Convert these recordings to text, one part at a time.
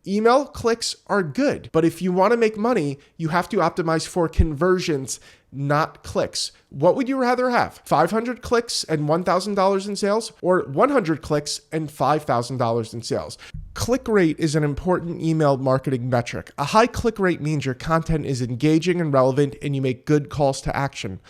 Email clicks are good, but if you want to make money, you have to optimize for conversions, not clicks. What would you rather have? 500 clicks and $1,000 in sales, or 100 clicks and $5,000 in sales? Click rate is an important email marketing metric. A high click rate means your content is engaging and relevant and you make good calls to action.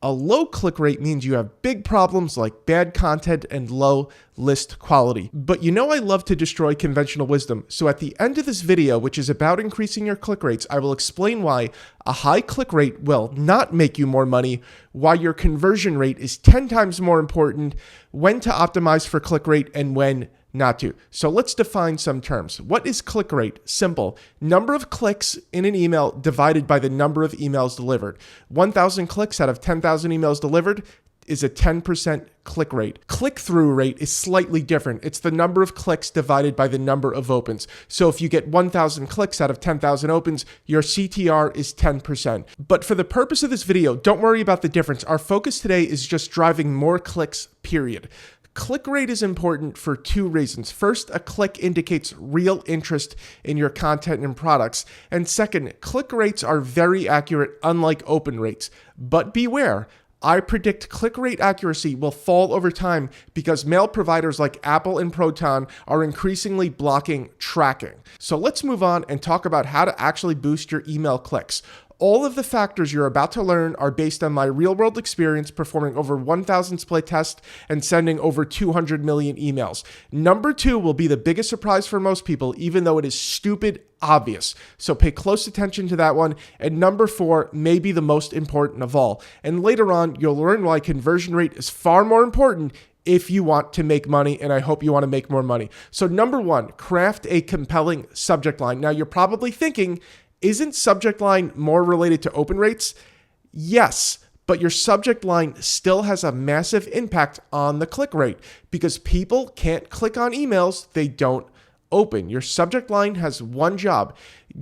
A low click rate means you have big problems like bad content and low list quality. But you know I love to destroy conventional wisdom, so at the end of this video, which is about increasing your click rates, I will explain why a high click rate will not make you more money, why your conversion rate is 10 times more important, when to optimize for click rate, and when not to. So let's define some terms. What is click rate? Simple. Number of clicks in an email divided by the number of emails delivered. 1,000 clicks out of 10,000 emails delivered is a 10% click rate. Click-through rate is slightly different. It's the number of clicks divided by the number of opens. So if you get 1,000 clicks out of 10,000 opens, your CTR is 10%. But for the purpose of this video, don't worry about the difference. Our focus today is just driving more clicks, period. Click rate is important for two reasons. First, a click indicates real interest in your content and products. And second, click rates are very accurate, unlike open rates. But beware, I predict click rate accuracy will fall over time because mail providers like Apple and Proton are increasingly blocking tracking. So let's move on and talk about how to actually boost your email clicks. All of the factors you're about to learn are based on my real-world experience performing over 1,000 split tests and sending over 200 million emails. Number 2 will be the biggest surprise for most people, even though it is stupid obvious. So pay close attention to that one. And number 4 may be the most important of all. And later on, you'll learn why conversion rate is far more important if you want to make money, and I hope you want to make more money. So number 1, craft a compelling subject line. Now, you're probably thinking, isn't subject line more related to open rates? Yes, but your subject line still has a massive impact on the click rate because people can't click on emails they don't open. Your subject line has one job: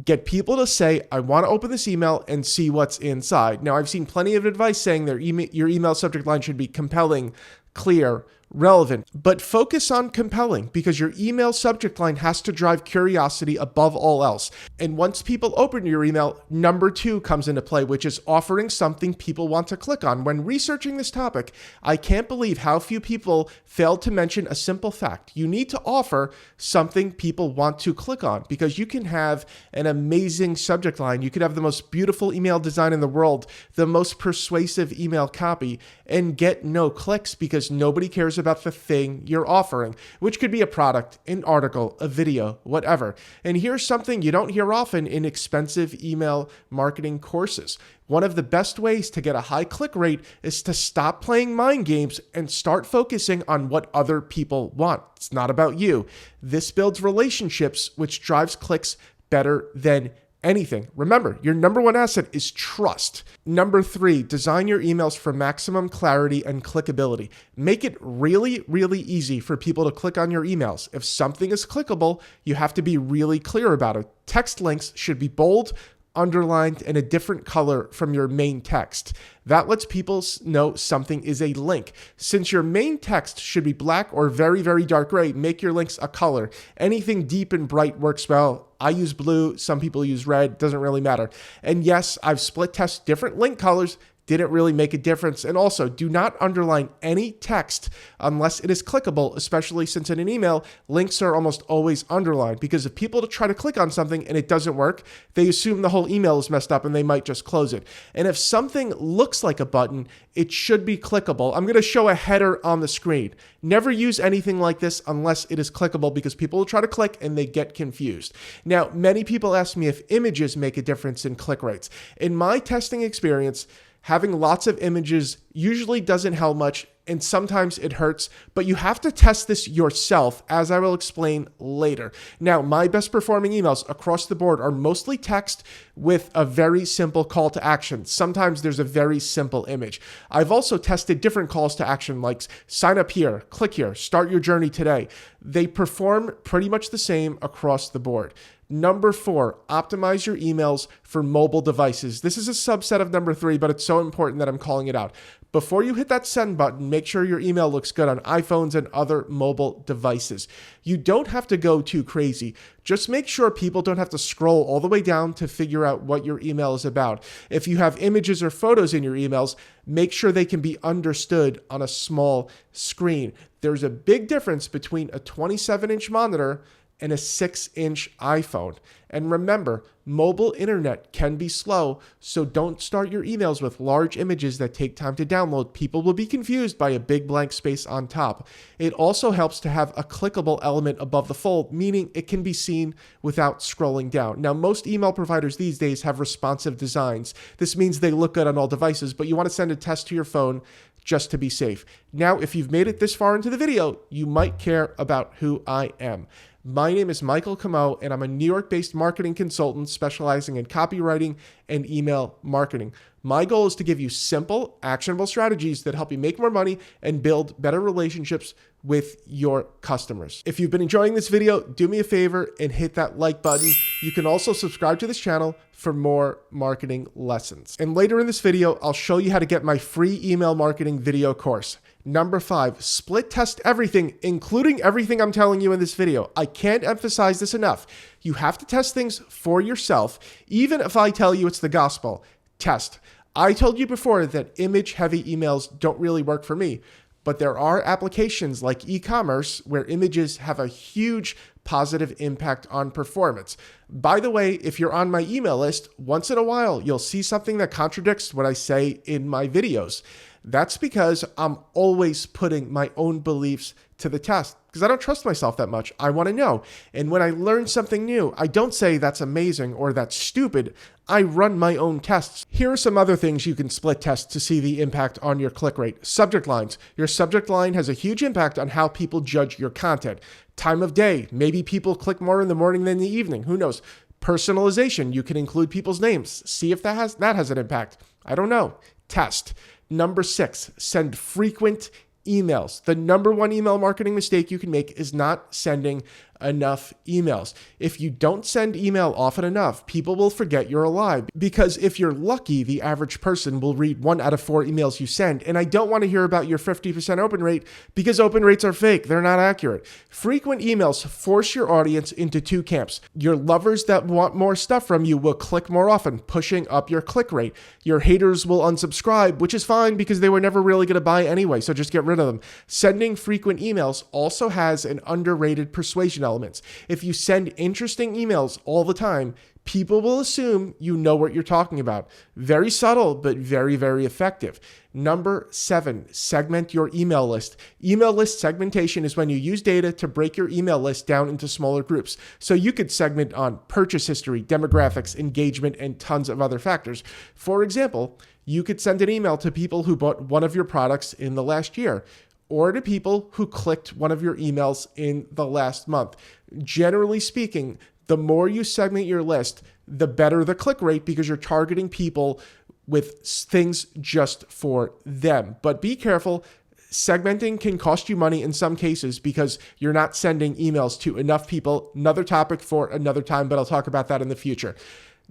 get people to say, I want to open this email and see what's inside. Now, I've seen plenty of advice saying your email subject line should be compelling, clear, relevant, but focus on compelling because your email subject line has to drive curiosity above all else. And once people open your email, number 2 comes into play, which is offering something people want to click on. When researching this topic, I can't believe how few people failed to mention a simple fact. You need to offer something people want to click on because you can have an amazing subject line. You could have the most beautiful email design in the world, the most persuasive email copy, and get no clicks because nobody cares about the thing you're offering, which could be a product, an article, a video, whatever. And here's something you don't hear often in expensive email marketing courses. One of the best ways to get a high click rate is to stop playing mind games and start focusing on what other people want. It's not about you. This builds relationships, which drives clicks better than anything. Remember, your number 1 asset is trust. Number 3, design your emails for maximum clarity and clickability. Make it really, really easy for people to click on your emails. If something is clickable, you have to be really clear about it. Text links should be bold, underlined, and a different color from your main text. That lets people know something is a link. Since your main text should be black or very, very dark gray, make your links a color. Anything deep and bright works well. I use blue, some people use red, doesn't really matter. And yes, I've split tested different link colors, didn't really make a difference. And also, do not underline any text unless it is clickable, especially since in an email, links are almost always underlined because if people try to click on something and it doesn't work, they assume the whole email is messed up and they might just close it. And if something looks like a button, it should be clickable. I'm going to show a header on the screen. Never use anything like this unless it is clickable because people will try to click and they get confused. Now, many people ask me if images make a difference in click rates. In my testing experience, having lots of images usually doesn't help much, and sometimes it hurts, but you have to test this yourself, as I will explain later. Now, my best performing emails across the board are mostly text with a very simple call to action. Sometimes there's a very simple image. I've also tested different calls to action like sign up here, click here, start your journey today. They perform pretty much the same across the board. Number 4, optimize your emails for mobile devices. This is a subset of number 3, but it's so important that I'm calling it out. Before you hit that send button, make sure your email looks good on iPhones and other mobile devices. You don't have to go too crazy. Just make sure people don't have to scroll all the way down to figure out what your email is about. If you have images or photos in your emails, make sure they can be understood on a small screen. There's a big difference between a 27-inch monitor and a 6-inch iPhone. And remember, mobile internet can be slow, so don't start your emails with large images that take time to download. People will be confused by a big blank space on top. It also helps to have a clickable element above the fold, meaning it can be seen without scrolling down. Now, most email providers these days have responsive designs. This means they look good on all devices, but you want to send a test to your phone just to be safe. Now, if you've made it this far into the video, you might care about who I am. My name is Michael Camo, and I'm a New York-based marketing consultant specializing in copywriting and email marketing. My goal is to give you simple, actionable strategies that help you make more money and build better relationships with your customers. If you've been enjoying this video, do me a favor and hit that like button. You can also subscribe to this channel for more marketing lessons. And later in this video, I'll show you how to get my free email marketing video course. Number 5, split test everything, including everything I'm telling you in this video. I can't emphasize this enough. You have to test things for yourself, even if I tell you it's the gospel. Test. I told you before that image-heavy emails don't really work for me, but there are applications like e-commerce where images have a huge positive impact on performance. By the way, if you're on my email list, once in a while, you'll see something that contradicts what I say in my videos. That's because I'm always putting my own beliefs to the test because I don't trust myself that much. I want to know. And when I learn something new, I don't say that's amazing or that's stupid. I run my own tests. Here are some other things you can split test to see the impact on your click rate. Subject lines. Your subject line has a huge impact on how people judge your content. Time of day. Maybe people click more in the morning than the evening. Who knows? Personalization. You can include people's names. See if that has an impact. I don't know. Test. Number 6, send frequent emails. The number one email marketing mistake you can make is not sending enough emails. If you don't send email often enough, people will forget you're alive. Because if you're lucky, the average person will read 1 out of 4 emails you send. And I don't want to hear about your 50% open rate because open rates are fake. They're not accurate. Frequent emails force your audience into 2 camps. Your lovers that want more stuff from you will click more often, pushing up your click rate. Your haters will unsubscribe, which is fine because they were never really going to buy anyway, so just get rid of them. Sending frequent emails also has an underrated persuasion elements. If you send interesting emails all the time, people will assume you know what you're talking about. Very subtle, but very, very effective. Number 7, segment your email list. Email list segmentation is when you use data to break your email list down into smaller groups. So you could segment on purchase history, demographics, engagement, and tons of other factors. For example, you could send an email to people who bought one of your products in the last year, or to people who clicked one of your emails in the last month. Generally speaking, the more you segment your list, the better the click rate because you're targeting people with things just for them. But be careful. Segmenting can cost you money in some cases because you're not sending emails to enough people. Another topic for another time, but I'll talk about that in the future.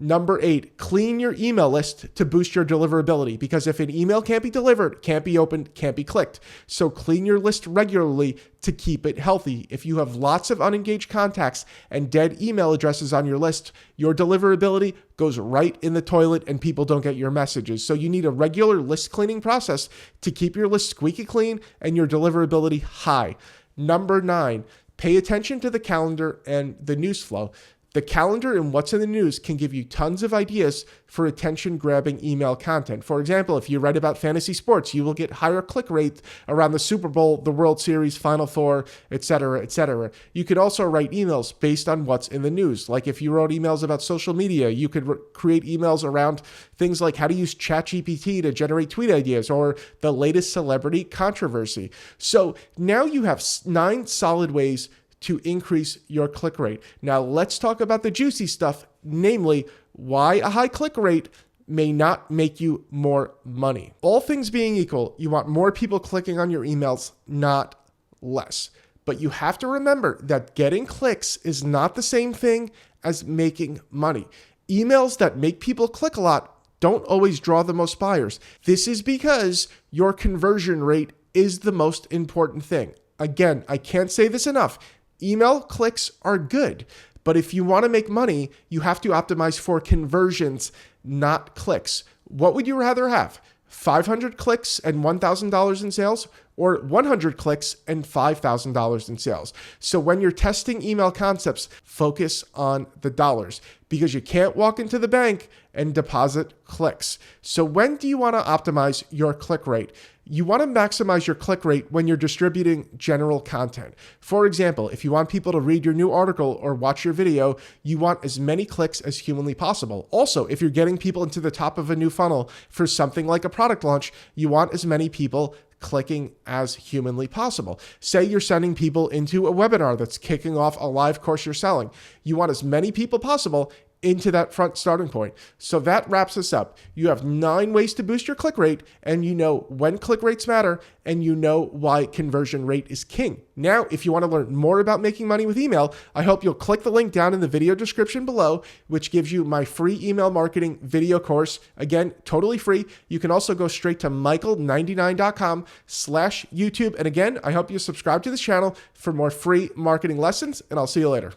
Number 8, clean your email list to boost your deliverability because if an email can't be delivered, can't be opened, can't be clicked. So clean your list regularly to keep it healthy. If you have lots of unengaged contacts and dead email addresses on your list, your deliverability goes right in the toilet and people don't get your messages. So you need a regular list cleaning process to keep your list squeaky clean and your deliverability high. Number 9, pay attention to the calendar and the news flow. The calendar and what's in the news can give you tons of ideas for attention-grabbing email content. For example, if you write about fantasy sports, you will get higher click rate around the Super Bowl, the World Series, Final Four, etc., etc. You could also write emails based on what's in the news. Like if you wrote emails about social media, you could create emails around things like how to use ChatGPT to generate tweet ideas or the latest celebrity controversy. So now you have 9 solid ways to increase your click rate. Now let's talk about the juicy stuff, namely why a high click rate may not make you more money. All things being equal, you want more people clicking on your emails, not less. But you have to remember that getting clicks is not the same thing as making money. Emails that make people click a lot don't always draw the most buyers. This is because your conversion rate is the most important thing. Again, I can't say this enough. Email clicks are good, but if you want to make money, you have to optimize for conversions, not clicks. What would you rather have? 500 clicks and $1,000 in sales, or 100 clicks and $5,000 in sales? So when you're testing email concepts, focus on the dollars, because you can't walk into the bank and deposit clicks. So when do you want to optimize your click rate? You want to maximize your click rate when you're distributing general content. For example, if you want people to read your new article or watch your video, you want as many clicks as humanly possible. Also, if you're getting people into the top of a new funnel for something like a product launch, you want as many people clicking as humanly possible. Say you're sending people into a webinar that's kicking off a live course you're selling. You want as many people possible into that front starting point. So that wraps us up. You have 9 ways to boost your click rate, and you know when click rates matter, and you know why conversion rate is king. Now, if you want to learn more about making money with email, I hope you'll click the link down in the video description below, which gives you my free email marketing video course. Again, totally free. You can also go straight to michael99.com/YouTube. And again, I hope you subscribe to this channel for more free marketing lessons, and I'll see you later.